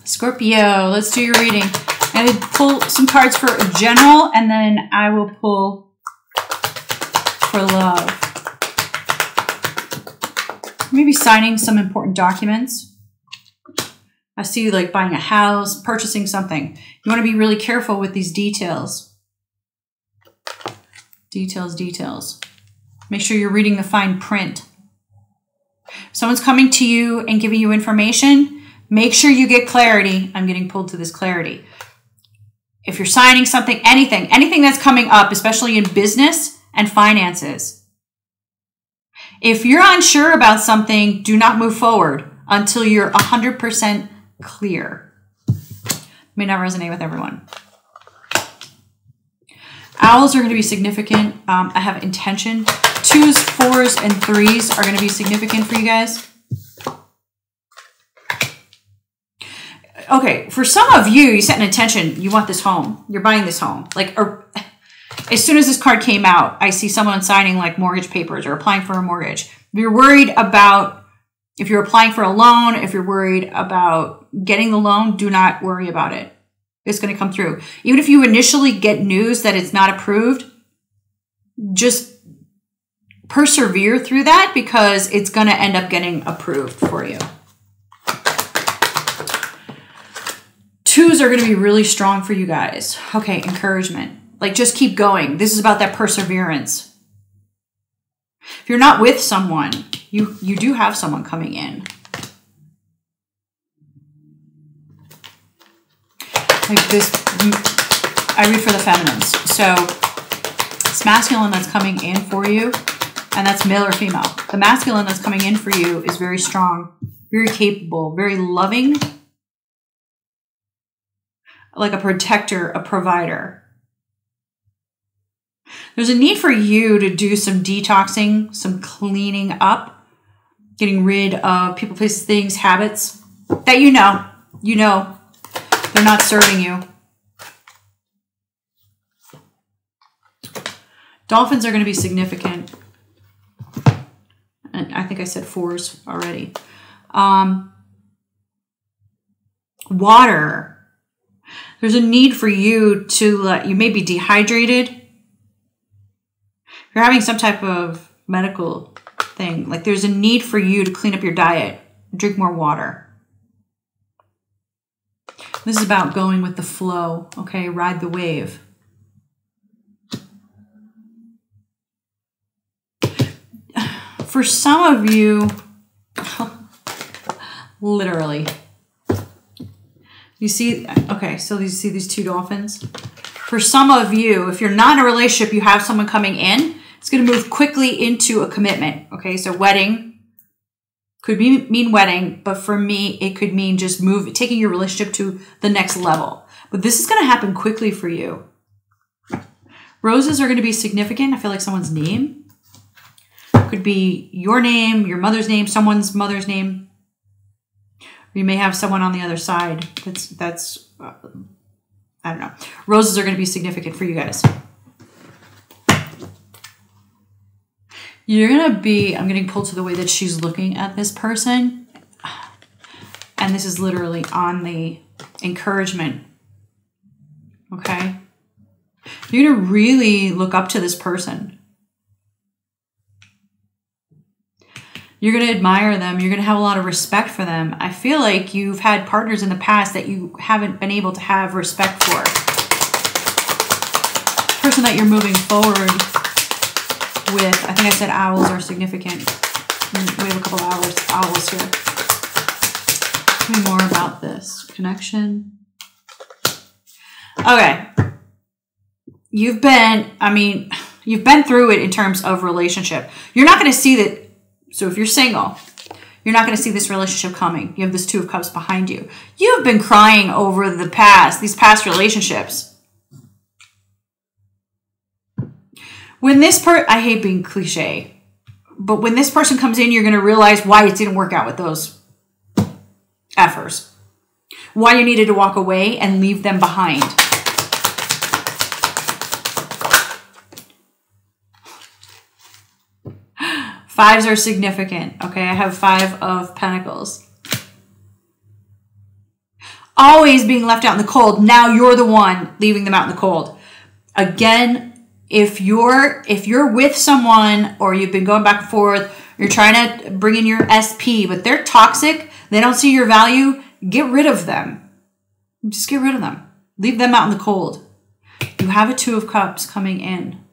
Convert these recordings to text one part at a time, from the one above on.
Scorpio, let's do your reading. I'm going to pull some cards for a general, and then I will pull for love. Maybe signing some important documents. I see you like buying a house, purchasing something. You want to be really careful with these details. Details, details. Make sure you're reading the fine print. If someone's coming to you and giving you information, make sure you get clarity. I'm getting pulled to this clarity. If you're signing something, anything that's coming up, especially in business and finances. If you're unsure about something, do not move forward until you're 100% clear. May not resonate with everyone. Owls are going to be significant. I have intention. 2s, 4s, and 3s are going to be significant for you guys. Okay, for some of you, you set an intention. You want this home. You're buying this home. Like, as soon as this card came out, I see someone signing like mortgage papers or applying for a mortgage. If you're worried about, if you're applying for a loan, if you're worried about getting the loan, do not worry about it. It's going to come through. Even if you initially get news that it's not approved, just persevere through that because it's going to end up getting approved for you. 2s are going to be really strong for you guys. Okay, encouragement. Like, just keep going. This is about that perseverance. If you're not with someone, you do have someone coming in. Like this, I read for the feminines. So it's masculine that's coming in for you, and that's male or female. The masculine that's coming in for you is very strong, very capable, very loving, like a protector, a provider. There's a need for you to do some detoxing, some cleaning up, getting rid of people, places, things, habits that you know they're not serving you. Dolphins are going to be significant. And I think I said 4s already. Water. There's a need for you to, you may be dehydrated. If you're having some type of medical thing, like there's a need for you to clean up your diet, drink more water. This is about going with the flow, okay? Ride the wave. For some of you, literally, you see, okay, so you see these 2 dolphins? For some of you, if you're not in a relationship, you have someone coming in, it's going to move quickly into a commitment, okay? So wedding could mean wedding, but for me, it could mean just taking your relationship to the next level. But this is going to happen quickly for you. Roses are going to be significant. I feel like someone's name. Could be your name, your mother's name, someone's mother's name. You may have someone on the other side. That's I don't know. Roses are going to be significant for you guys. You're going to be, I'm getting pulled to the way that she's looking at this person. And this is literally on the encouragement. Okay? You're going to really look up to this person. You're going to admire them. You're going to have a lot of respect for them. I feel like you've had partners in the past that you haven't been able to have respect for. The person that you're moving forward with, I think I said owls are significant. We have a couple owls here. Tell me more about this connection. Okay. You've been through it in terms of relationship. You're not going to see that. So if you're single, you're not going to see this relationship coming. You have this 2 of Cups behind you. You've been crying over these past relationships. When I hate being cliche, but when this person comes in, you're going to realize why it didn't work out with those effers. Why you needed to walk away and leave them behind. Fives are significant, okay? I have 5 of Pentacles. always being left out in the cold. Now you're the one leaving them out in the cold. Again, if you're with someone or you've been going back and forth, you're trying to bring in your SP, but they're toxic, they don't see your value, get rid of them. Just get rid of them. Leave them out in the cold. You have a Two of Cups coming in.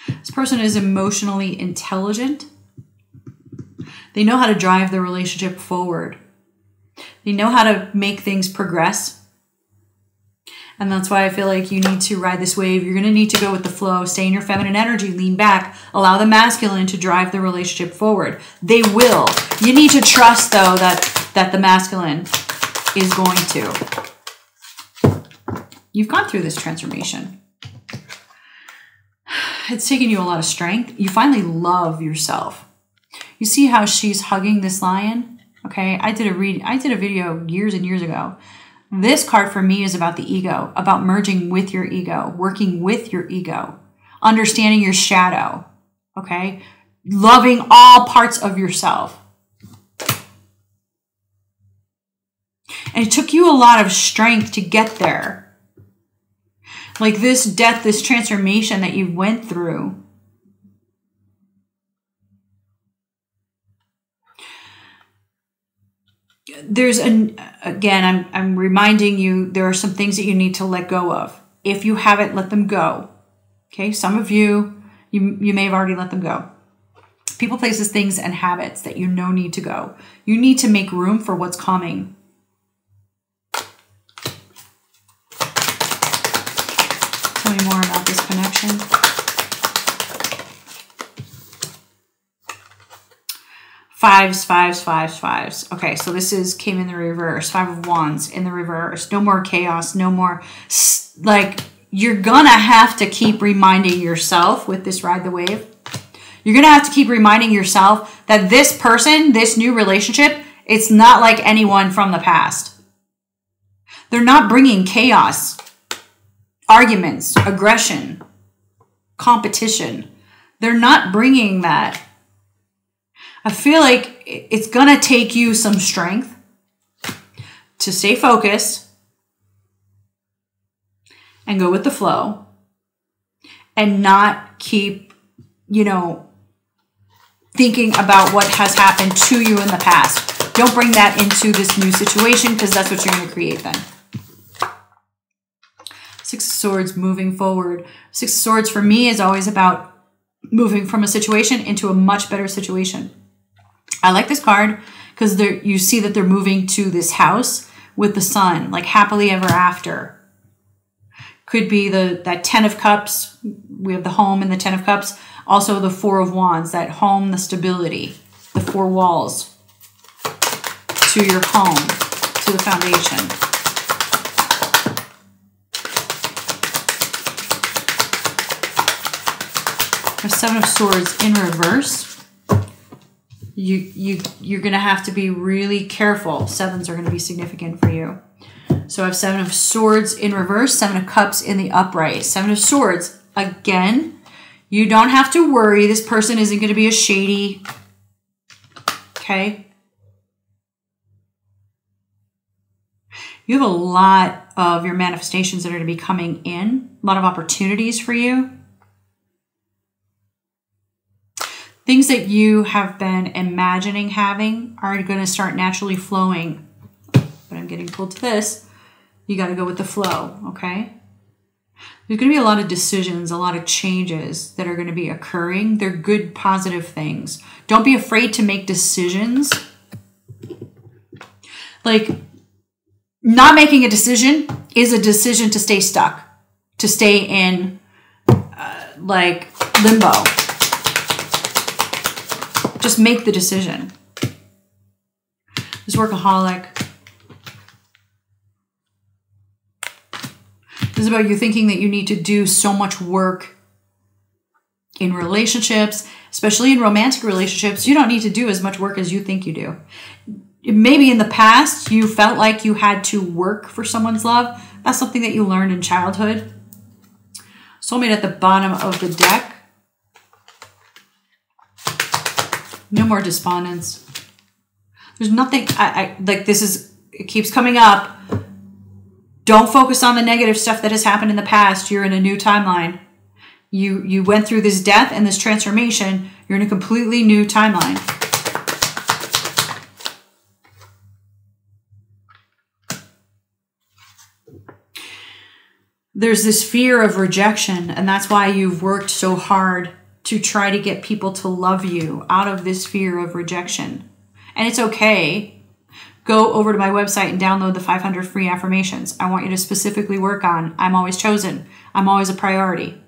This person is emotionally intelligent. They know how to drive the relationship forward. They know how to make things progress. And that's why I feel like you need to ride this wave. You're going to need to go with the flow. Stay in your feminine energy. Lean back. Allow the masculine to drive the relationship forward. They will. You need to trust, though, that the masculine is going to. You've gone through this transformation. It's taken you a lot of strength. You finally love yourself. You see how she's hugging this lion? Okay, I did a video years and years ago. This card for me is about the ego, about merging with your ego, working with your ego, understanding your shadow, okay? Loving all parts of yourself. And it took you a lot of strength to get there. Like this death, this transformation that you went through. Again, I'm reminding you, there are some things that you need to let go of. If you haven't let them go, okay? Some of you may have already let them go. People, places, things, and habits that you know need to go. You need to make room for what's coming. Tell me more about this connection. Fives. Okay, so this came in the reverse. Five of Wands in the reverse. No more chaos. No more, like, you're gonna have to keep reminding yourself with this ride the wave. You're gonna have to keep reminding yourself that this person, this new relationship, it's not like anyone from the past. They're not bringing chaos, arguments, aggression, competition. They're not bringing that. I feel like it's going to take you some strength to stay focused and go with the flow and not keep, thinking about what has happened to you in the past. Don't bring that into this new situation because that's what you're going to create then. Six of Swords, moving forward. Six of Swords for me is always about moving from a situation into a much better situation. I like this card because you see that they're moving to this house with the sun, like happily ever after. Could be that Ten of Cups. We have the home and the Ten of Cups. Also the Four of Wands, that home, the stability, the four walls to your home, to the foundation. The Seven of Swords in reverse. You're going to have to be really careful. Sevens are going to be significant for you. So I have Seven of Swords in reverse, Seven of Cups in the upright. Seven of Swords, again, you don't have to worry. This person isn't going to be a shady, okay? You have a lot of your manifestations that are going to be coming in, a lot of opportunities for you. Things that you have been imagining having are going to start naturally flowing. But I'm getting pulled to this. You got to go with the flow, okay? There's going to be a lot of decisions, a lot of changes that are going to be occurring. They're good, positive things. Don't be afraid to make decisions. Like, not making a decision is a decision to stay stuck, to stay in, like, limbo. Just make the decision. This workaholic. This is about you thinking that you need to do so much work in relationships, especially in romantic relationships. You don't need to do as much work as you think you do. Maybe in the past you felt like you had to work for someone's love. That's something that you learned in childhood. Soulmate at the bottom of the deck. No more despondence. There's nothing, like this is it keeps coming up. Don't focus on the negative stuff that has happened in the past. You're in a new timeline. You went through this death and this transformation. You're in a completely new timeline. There's this fear of rejection, and that's why you've worked so hard to try to get people to love you out of this fear of rejection. And it's okay. Go over to my website and download the 500 free affirmations. I want you to specifically work on, I'm always chosen. I'm always a priority.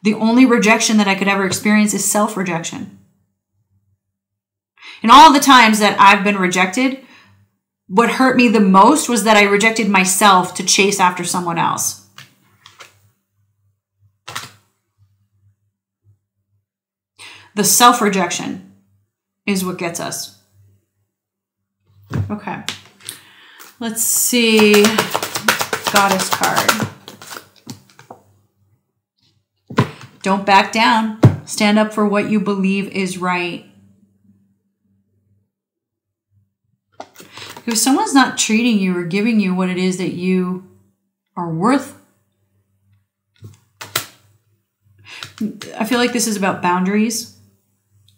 The only rejection that I could ever experience is self-rejection. And all the times that I've been rejected, what hurt me the most was that I rejected myself to chase after someone else. The self-rejection is what gets us. Okay. Let's see. Goddess card. Don't back down. Stand up for what you believe is right. If someone's not treating you or giving you what it is that you are worth, I feel like this is about boundaries,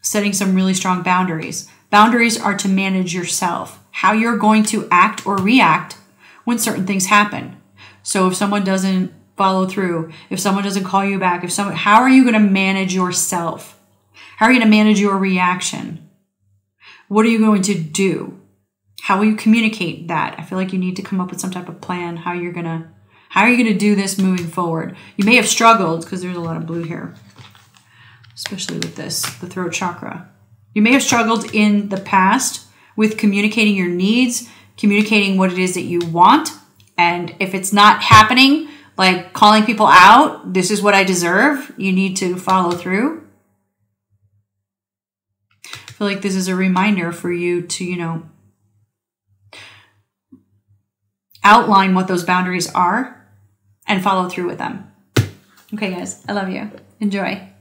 setting some really strong boundaries. Boundaries are to manage yourself, how you're going to act or react when certain things happen. So if someone doesn't follow through, if someone doesn't call you back, how are you going to manage yourself? How are you going to manage your reaction? What are you going to do? How will you communicate that? I feel like you need to come up with some type of plan. How are you gonna do this moving forward? You may have struggled, because there's a lot of blue here, especially with this, the throat chakra. You may have struggled in the past with communicating your needs, communicating what it is that you want. And if it's not happening, like calling people out, this is what I deserve, you need to follow through. I feel like this is a reminder for you to, outline what those boundaries are and follow through with them. Okay, guys, I love you. Enjoy.